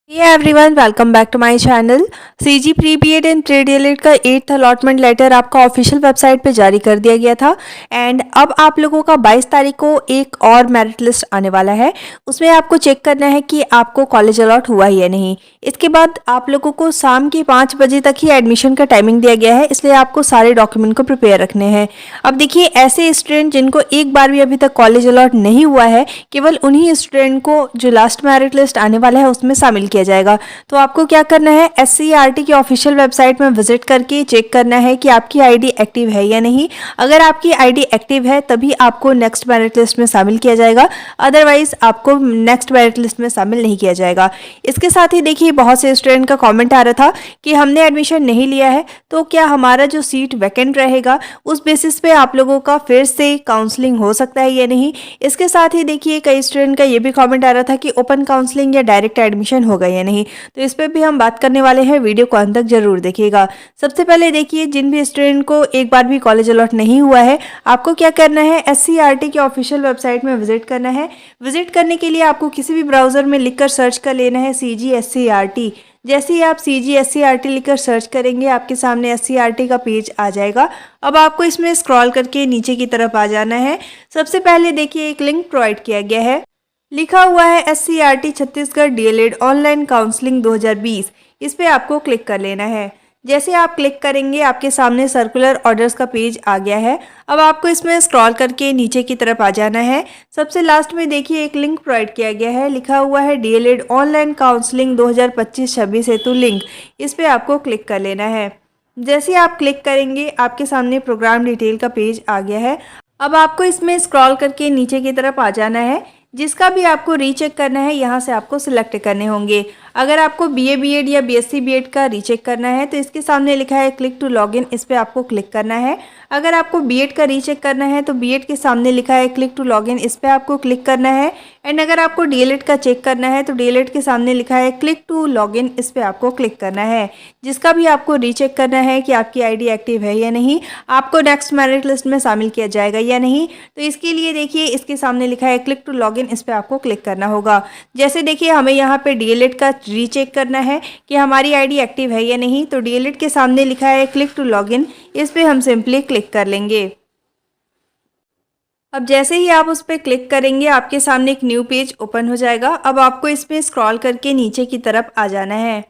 Hey everyone, welcome back to my channel। CG pre B Ed and pre D El Ed का 8th allotment letter आपका official website पे जारी कर दिया गया था एंड अब आप लोगों का 22 तारीख को एक और मेरिट लिस्ट आने वाला है। उसमें आपको चेक करना है कि आपको कॉलेज अलॉट हुआ ही या नहीं। इसके बाद आप लोगों को शाम के 5 बजे तक ही एडमिशन का टाइमिंग दिया गया है, इसलिए आपको सारे डॉक्यूमेंट को प्रिपेयर रखने हैं। अब देखिए, ऐसे स्टूडेंट जिनको एक बार भी अभी तक कॉलेज अलॉट नहीं हुआ है, केवल उन्हीं स्टूडेंट को जो लास्ट मेरिट लिस्ट आने वाला है उसमें शामिल किया जाएगा। तो आपको क्या करना है, SCERT की ऑफिशियल वेबसाइट में विजिट करके चेक करना है कि आपकी आईडी एक्टिव है या नहीं। अगर आपकी आईडी एक्टिव है तभी आपको नेक्स्ट मेरिट लिस्ट में शामिल किया जाएगा, अदरवाइज आपको नेक्स्ट मेरिट लिस्ट में शामिल नहीं किया जाएगा। इसके साथ ही देखिए, बहुत से स्टूडेंट का कमेंट आ रहा था कि हमने एडमिशन नहीं लिया है तो क्या हमारा जो सीट वैकेंट रहेगा उस बेसिस पे आप लोगों का फिर से काउंसलिंग हो सकता है या नहीं। इसके साथ ही देखिए, कई स्टूडेंट का ये भी कमेंट आ रहा था कि ओपन काउंसलिंग या डायरेक्ट एडमिशन होगा या नहीं। तो इस पर भी हम बात करने वाले हैं, वीडियो को अंत तक जरूर देखिएगा। सबसे पहले देखिए, जिन भी स्टूडेंट को एक बार भी कॉलेज अलॉट नहीं हुआ है, आपको क्या करना है, SCERT की ऑफिशियल वेबसाइट में विजिट करना है। विजिट करने के लिए आपको किसी भी ब्राउजर में लिखकर सर्च कर लेना है CG SCERT। जैसे ही आप CG SCERT लिखकर सर्च करेंगे, आपके सामने SCERT का पेज आ जाएगा। अब आपको इसमें स्क्रॉल करके नीचे की तरफ आ जाना है। सबसे पहले देखिए, एक लिंक प्रोवाइड किया गया है, लिखा हुआ है SCERT Chhattisgarh DElEd online counselling 2020। इस पे आपको क्लिक कर लेना है। जैसे आप क्लिक करेंगे, आपके सामने सर्कुलर ऑर्डर्स का पेज आ गया है। अब आपको इसमें स्क्रॉल करके नीचे की तरफ आ जाना है। सबसे लास्ट में देखिए, एक लिंक प्रोवाइड किया गया है, लिखा हुआ है डीएलएड ऑनलाइन काउंसलिंग 2025-26 हेतु लिंक। इस पे आपको क्लिक कर लेना है। जैसे आप क्लिक करेंगे, आपके सामने प्रोग्राम डिटेल का पेज आ गया है। अब आपको इसमें स्क्रॉल करके नीचे की तरफ आ जाना है। जिसका भी आपको रीचेक करना है, यहाँ से आपको सिलेक्ट करने होंगे। अगर आपको BA BEd या BSc BEd का रीचेक करना है तो इसके सामने लिखा है क्लिक टू लॉगिन, इस पर आपको क्लिक करना है। अगर आपको BEd का रीचेक करना है तो BEd के सामने लिखा है क्लिक टू लॉगिन, इस पर आपको क्लिक करना है। एंड अगर आपको DLED का चेक करना है तो DLED के सामने लिखा है क्लिक टू लॉगिन, इस पर आपको क्लिक करना है। जिसका भी आपको रीचेक करना है कि आपकी आईडी एक्टिव है या नहीं, आपको नेक्स्ट मेरिट लिस्ट में शामिल किया जाएगा या नहीं, तो इसके लिए देखिए, इसके सामने लिखा है क्लिक टू लॉगिन, इस पर आपको क्लिक करना होगा। जैसे देखिए, हमें यहाँ पे DLED का रीचेक करना है कि हमारी आईडी एक्टिव है या नहीं, तो DLED के सामने लिखा है क्लिक टू लॉगिन, इस पे हम सिंपली क्लिक कर लेंगे। अब जैसे ही आप उस पर क्लिक करेंगे, आपके सामने एक न्यू पेज ओपन हो जाएगा। अब आपको इसमें स्क्रॉल करके नीचे की तरफ आ जाना है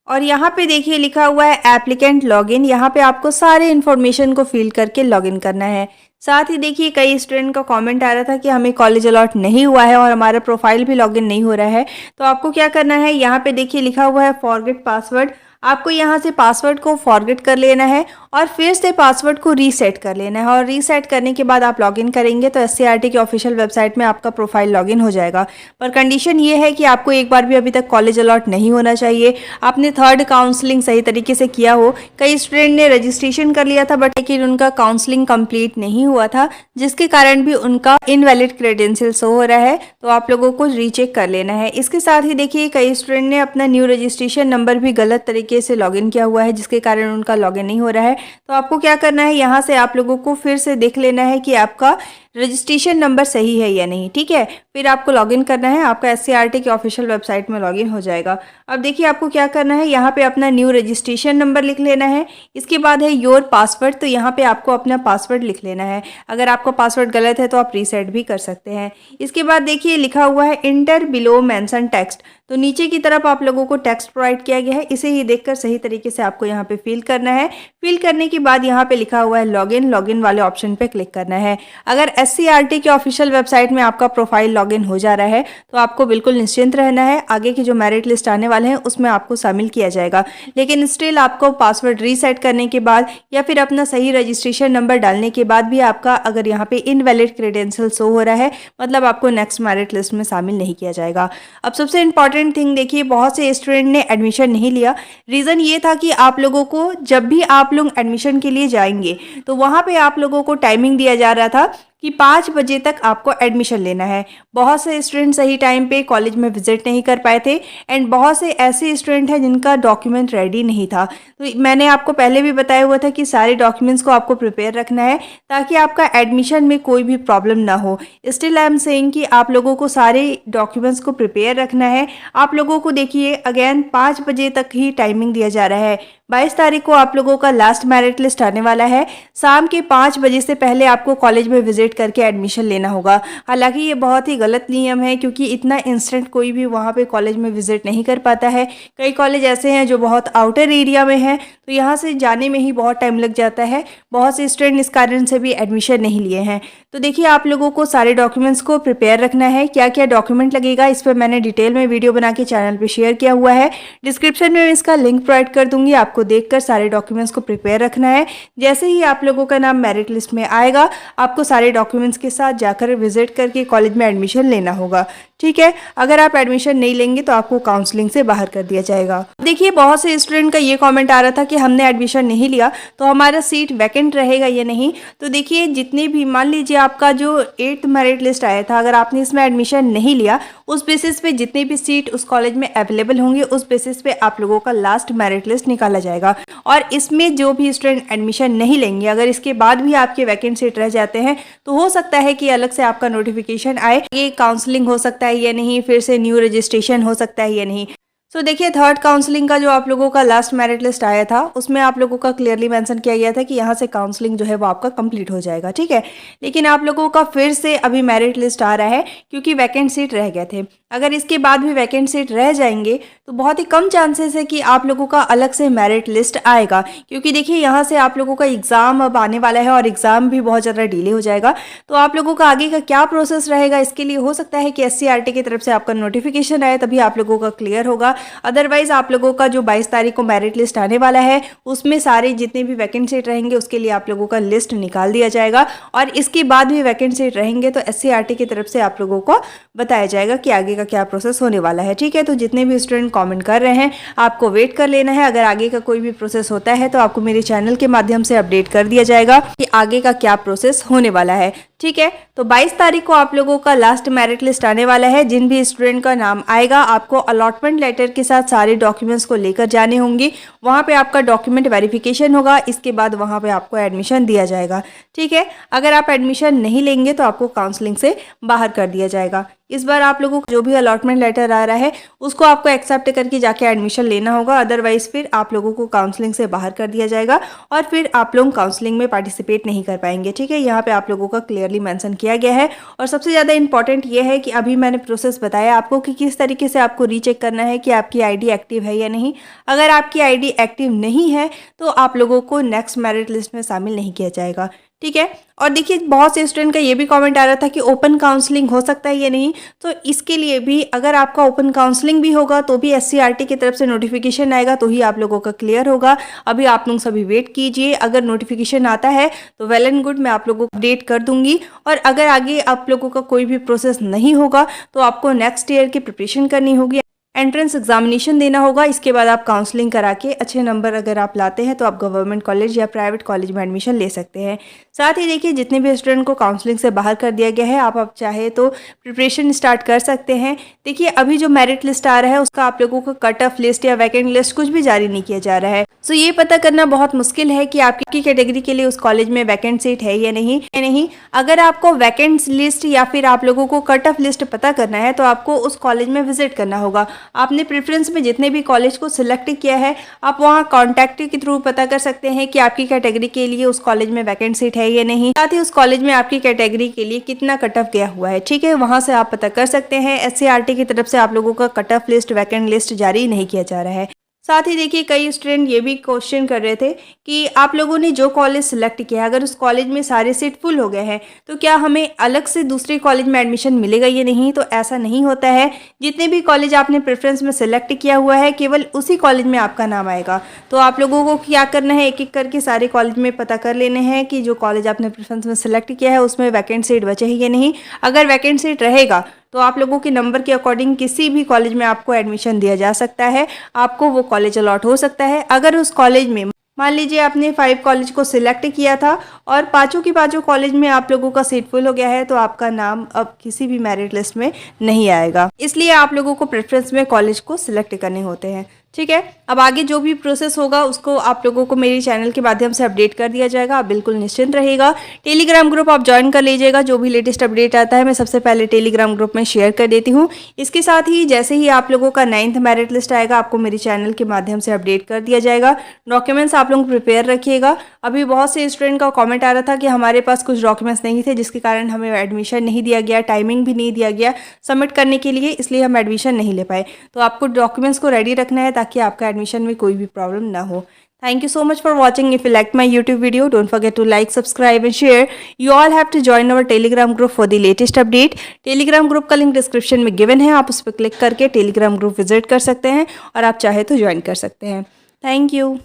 और यहाँ पे देखिए, लिखा हुआ है एप्लीकेंट लॉगिन। यहाँ पे आपको सारे इन्फॉर्मेशन को फिल करके लॉगिन करना है। साथ ही देखिए, कई स्टूडेंट का कमेंट आ रहा था कि हमें कॉलेज अलॉट नहीं हुआ है और हमारा प्रोफाइल भी लॉगिन नहीं हो रहा है। तो आपको क्या करना है, यहाँ पे देखिए लिखा हुआ है फॉरगेट पासवर्ड। आपको यहाँ से पासवर्ड को फॉरगेट कर लेना है और फिर से पासवर्ड को रीसेट कर लेना है। और रीसेट करने के बाद आप लॉगिन करेंगे तो SCERT की ऑफिशियल वेबसाइट में आपका प्रोफाइल लॉगिन हो जाएगा। पर कंडीशन ये है कि आपको एक बार भी अभी तक कॉलेज अलॉट नहीं होना चाहिए, आपने थर्ड काउंसलिंग सही तरीके से किया हो। कई स्टूडेंट ने रजिस्ट्रेशन कर लिया था बट लेकिन उनका काउंसलिंग कंप्लीट नहीं हुआ था, जिसके कारण भी उनका इनवैलिड क्रेडेंशियल शो हो रहा है। तो आप लोगों को रीचेक कर लेना है। इसके साथ ही देखिए, कई स्टूडेंट ने अपना न्यू रजिस्ट्रेशन नंबर भी गलत तरीके से लॉगिन किया हुआ है, जिसके कारण उनका लॉगिन नहीं हो रहा है। तो आपको क्या करना है, यहाँ से आप लोगों को फिर से देख लेना है कि आपका रजिस्ट्रेशन नंबर सही है या नहीं। ठीक है, फिर आपको लॉगिन करना है, आपका SCERT की ऑफिशियल वेबसाइट में लॉगिन हो जाएगा। अब देखिए, आपको क्या करना है, यहाँ पे अपना न्यू रजिस्ट्रेशन नंबर लिख लेना है। इसके बाद है योर पासवर्ड, तो यहाँ पे आपको अपना पासवर्ड लिख लेना है। अगर आपका पासवर्ड गलत है तो आप रीसेट भी कर सकते हैं। इसके बाद देखिए, लिखा हुआ है इंटर बिलो मेंशन टेक्स्ट, तो नीचे की तरफ आप लोगों को टेक्स्ट प्रोवाइड किया गया है, इसे ही देखकर सही तरीके से आपको यहाँ पे फिल करना है। फिल करने के बाद यहाँ पे लिखा हुआ है लॉगिन, लॉगिन वाले ऑप्शन पे क्लिक करना है। अगर SCERT की ऑफिशियल वेबसाइट में आपका प्रोफाइल लॉगिन हो जा रहा है तो आपको बिल्कुल निश्चिंत रहना है, आगे की जो मेरिट लिस्ट आने वाले हैं उसमें आपको शामिल किया जाएगा। लेकिन स्टिल आपको पासवर्ड रीसेट करने के बाद या फिर अपना सही रजिस्ट्रेशन नंबर डालने के बाद भी आपका अगर यहाँ पे इनवैलिड क्रेडेंशियल शो हो रहा है, मतलब आपको नेक्स्ट मेरिट लिस्ट में शामिल नहीं किया जाएगा। अब सबसे इंपॉर्टेंट थिंग देखिए, बहुत से स्टूडेंट ने एडमिशन नहीं लिया। रीज़न ये था कि आप लोगों को जब भी आप लोग एडमिशन के लिए जाएंगे तो वहाँ पे आप लोगों को टाइमिंग दिया जा रहा था कि 5 बजे तक आपको एडमिशन लेना है। बहुत से स्टूडेंट सही टाइम पे कॉलेज में विजिट नहीं कर पाए थे एंड बहुत से ऐसे स्टूडेंट हैं जिनका डॉक्यूमेंट रेडी नहीं था। तो मैंने आपको पहले भी बताया हुआ था कि सारे डॉक्यूमेंट्स को आपको प्रिपेयर रखना है ताकि आपका एडमिशन में कोई भी प्रॉब्लम ना हो। स्टिल आई एम सेइंग कि आप लोगों को सारे डॉक्यूमेंट्स को प्रिपेयर रखना है। आप लोगों को देखिए अगेन 5 बजे तक ही टाइमिंग दिया जा रहा है। 22 तारीख को आप लोगों का लास्ट मेरिट लिस्ट आने वाला है। शाम के 5 बजे से पहले आपको कॉलेज में विजिट करके एडमिशन लेना होगा। हालांकि ये बहुत ही गलत नियम है क्योंकि इतना इंस्टेंट कोई भी वहाँ पे कॉलेज में विजिट नहीं कर पाता है। कई कॉलेज ऐसे हैं जो बहुत आउटर एरिया में हैं, तो यहाँ से जाने में ही बहुत टाइम लग जाता है। बहुत से स्टूडेंट इस कारण से भी एडमिशन नहीं लिए हैं। तो देखिए आप लोगों को सारे डॉक्यूमेंट्स को प्रिपेयर रखना है। क्या क्या डॉक्यूमेंट लगेगा इस पर मैंने डिटेल में वीडियो बना के चैनल पे शेयर किया हुआ है। डिस्क्रिप्शन में मैं इसका लिंक प्रोवाइड कर दूंगी, आपको देखकर सारे डॉक्यूमेंट्स को प्रिपेयर रखना है। जैसे ही आप लोगों का नाम मेरिट लिस्ट में आएगा आपको सारे डॉक्यूमेंट्स के साथ जाकर विजिट करके कॉलेज में एडमिशन लेना होगा। ठीक है, अगर आप एडमिशन नहीं लेंगे तो आपको काउंसलिंग से बाहर कर दिया जाएगा। देखिए बहुत से स्टूडेंट का ये कमेंट आ रहा था कि हमने एडमिशन नहीं लिया तो हमारा सीट वैकेंट रहेगा या नहीं। तो देखिए जितने भी, मान लीजिए आपका जो 8th मेरिट लिस्ट आया था, अगर आपने इसमें एडमिशन नहीं लिया, उस बेसिस पे जितने भी सीट उस कॉलेज में अवेलेबल होंगे उस बेसिस पे आप लोगों का लास्ट मेरिट लिस्ट निकाला जाएगा। और इसमें जो भी स्टूडेंट एडमिशन नहीं लेंगे, अगर इसके बाद भी आपके वैकेंट सीट रह जाते हैं तो हो सकता है कि अलग से आपका नोटिफिकेशन आए, ये काउंसलिंग हो सकता है या नहीं, फिर से न्यू रजिस्ट्रेशन हो सकता है या नहीं। तो देखिए थर्ड काउंसलिंग का जो आप लोगों का लास्ट मेरिट लिस्ट आया था उसमें आप लोगों का क्लियरली मेंशन किया गया था कि यहाँ से काउंसलिंग जो है वो आपका कंप्लीट हो जाएगा। ठीक है, लेकिन आप लोगों का फिर से अभी मेरिट लिस्ट आ रहा है क्योंकि वैकेंट सीट रह गए थे। अगर इसके बाद भी वैकेंट सीट रह जाएंगे तो बहुत ही कम चांसेस है कि आप लोगों का अलग से मेरिट लिस्ट आएगा, क्योंकि देखिए यहाँ से आप लोगों का एग्ज़ाम अब आने वाला है और एग्ज़ाम भी बहुत ज़्यादा डिले हो जाएगा। तो आप लोगों का आगे का क्या प्रोसेस रहेगा इसके लिए हो सकता है कि SCRT की तरफ से आपका नोटिफिकेशन आए, तभी आप लोगों का क्लियर होगा। अदरवाइज आप लोगों का जो 22 तारीख को मेरिट लिस्ट आने वाला है उसमें सारे जितने भी वैकेंट सीट रहेंगे उसके लिए आप लोगों का लिस्ट निकाल दिया जाएगा और इसके बाद भी वैकेंट सीट रहेंगे तो SCRT की तरफ से आप लोगों को बताया जाएगा कि आगे का क्या प्रोसेस होने वाला है। ठीक है, तो जितने भी स्टूडेंट कमेंट कर रहे हैं आपको वेट कर लेना है। अगर आगे का कोई भी प्रोसेस होता है तो आपको मेरे चैनल के माध्यम से अपडेट कर दिया जाएगा कि आगे का क्या प्रोसेस होने वाला है। ठीक है, तो 22 तारीख को आप लोगों का लास्ट मेरिट लिस्ट आने वाला है। जिन भी स्टूडेंट का नाम आएगा आपको अलॉटमेंट लेटर के साथ सारे डॉक्यूमेंट्स को लेकर जाने होंगे। वहाँ पे आपका डॉक्यूमेंट वेरिफिकेशन होगा, इसके बाद वहाँ पे आपको एडमिशन दिया जाएगा। ठीक है, अगर आप एडमिशन नहीं लेंगे तो आपको काउंसलिंग से बाहर कर दिया जाएगा। इस बार आप लोगों को जो भी अलॉटमेंट लेटर आ रहा है उसको आपको एक्सेप्ट करके जाके एडमिशन लेना होगा, अदरवाइज फिर आप लोगों को काउंसलिंग से बाहर कर दिया जाएगा और फिर आप लोग काउंसलिंग में पार्टिसिपेट नहीं कर पाएंगे। ठीक है, यहाँ पे आप लोगों का क्लियरली मेंशन किया गया है। और सबसे ज़्यादा इंपॉर्टेंट ये है कि अभी मैंने प्रोसेस बताया आपको कि किस तरीके से आपको रीचेक करना है कि आपकी ID एक्टिव है या नहीं। अगर आपकी ID एक्टिव नहीं है तो आप लोगों को नेक्स्ट मेरिट लिस्ट में शामिल नहीं किया जाएगा। ठीक है, और देखिए बहुत से स्टूडेंट का ये भी कमेंट आ रहा था कि ओपन काउंसलिंग हो सकता है या नहीं। तो इसके लिए भी अगर आपका ओपन काउंसलिंग भी होगा तो भी SCRT की तरफ से नोटिफिकेशन आएगा तो ही आप लोगों का क्लियर होगा। अभी आप लोग सभी वेट कीजिए, अगर नोटिफिकेशन आता है तो वेल एंड गुड, मैं आप लोगों को अपडेट कर दूंगी। और अगर आगे आप लोगों का कोई भी प्रोसेस नहीं होगा तो आपको नेक्स्ट ईयर की प्रिपरेशन करनी होगी, एंट्रेंस एग्जामिनेशन देना होगा। इसके बाद आप काउंसलिंग करा के अच्छे नंबर अगर आप लाते हैं तो आप गवर्नमेंट कॉलेज या प्राइवेट कॉलेज में एडमिशन ले सकते हैं। साथ ही देखिए जितने भी स्टूडेंट को काउंसलिंग से बाहर कर दिया गया है आप चाहे तो प्रिपरेशन स्टार्ट कर सकते हैं। देखिए अभी जो मेरिट लिस्ट आ रहा है उसका आप लोगों को कट ऑफ लिस्ट या वैकेंट लिस्ट कुछ भी जारी नहीं किया जा रहा है। सो ये पता करना बहुत मुश्किल है कि आपकी कैटेगरी के लिए उस कॉलेज में वैकेंट सीट है या नहीं। अगर आपको वैकेंट लिस्ट या फिर आप लोगों को कट ऑफ लिस्ट पता करना है तो आपको उस कॉलेज में विजिट करना होगा। आपने प्रेफरेंस में जितने भी कॉलेज को सिलेक्ट किया है आप वहाँ कॉन्टैक्ट के थ्रू पता कर सकते हैं कि आपकी कैटेगरी के लिए उस कॉलेज में वैकेंट सीट है या नहीं, साथ ही उस कॉलेज में आपकी कैटेगरी के लिए कितना कट ऑफ गया हुआ है। ठीक है, वहाँ से आप पता कर सकते हैं। SCRT की तरफ से आप लोगों का cut off list, vacant list जारी नहीं किया जा रहा है। साथ ही देखिए कई स्टूडेंट ये भी क्वेश्चन कर रहे थे कि आप लोगों ने जो कॉलेज सिलेक्ट किया है अगर उस कॉलेज में सारे सीट फुल हो गए हैं तो क्या हमें अलग से दूसरे कॉलेज में एडमिशन मिलेगा या नहीं। तो ऐसा नहीं होता है, जितने भी कॉलेज आपने प्रेफरेंस में सिलेक्ट किया हुआ है केवल उसी कॉलेज में आपका नाम आएगा। तो आप लोगों को क्या करना है, एक एक करके सारे कॉलेज में पता कर लेने हैं कि जो कॉलेज आपने प्रेफरेंस में सिलेक्ट किया है उसमें वैकेंट सीट बचे है या नहीं। अगर वैकेंट सीट रहेगा तो आप लोगों के नंबर के अकॉर्डिंग किसी भी कॉलेज में आपको एडमिशन दिया जा सकता है, आपको वो कॉलेज अलॉट हो सकता है। अगर उस कॉलेज में मान लीजिए आपने 5 कॉलेज को सिलेक्ट किया था और पाँचों की पाँचों कॉलेज में आप लोगों का सीट फुल हो गया है, तो आपका नाम अब किसी भी मेरिट लिस्ट में नहीं आएगा। इसलिए आप लोगों को प्रेफरेंस में कॉलेज को सिलेक्ट करने होते हैं। ठीक है, अब आगे जो भी प्रोसेस होगा उसको आप लोगों को मेरे चैनल के माध्यम से अपडेट कर दिया जाएगा। आप बिल्कुल निश्चिंत रहिएगा। टेलीग्राम ग्रुप आप ज्वाइन कर लीजिएगा। जो भी लेटेस्ट अपडेट आता है मैं सबसे पहले टेलीग्राम ग्रुप में शेयर कर देती हूँ। इसके साथ ही जैसे ही आप लोगों का 9th मेरिट लिस्ट आएगा आपको मेरे चैनल के माध्यम से अपडेट कर दिया जाएगा। डॉक्यूमेंट्स आप लोग प्रिपेयर रखिएगा। अभी बहुत से स्टूडेंट का कॉमेंट आ रहा था कि हमारे पास कुछ डॉक्यूमेंट्स नहीं थे, जिसके कारण हमें एडमिशन नहीं दिया गया, टाइमिंग भी नहीं दिया गया सबमिट करने के लिए, इसलिए हम एडमिशन नहीं ले पाए। तो आपको डॉक्यूमेंट्स को रेडी रखना है ताकि आपका एडमिशन में कोई भी प्रॉब्लम ना हो। Thank you so much for watching. If you liked my YouTube video, don't forget to like, subscribe and share. You all have to join our Telegram group for the latest update. Telegram group का link description में given है, आप उस पर click करके Telegram group visit कर सकते हैं और आप चाहे तो ज्वाइन कर सकते हैं। Thank you.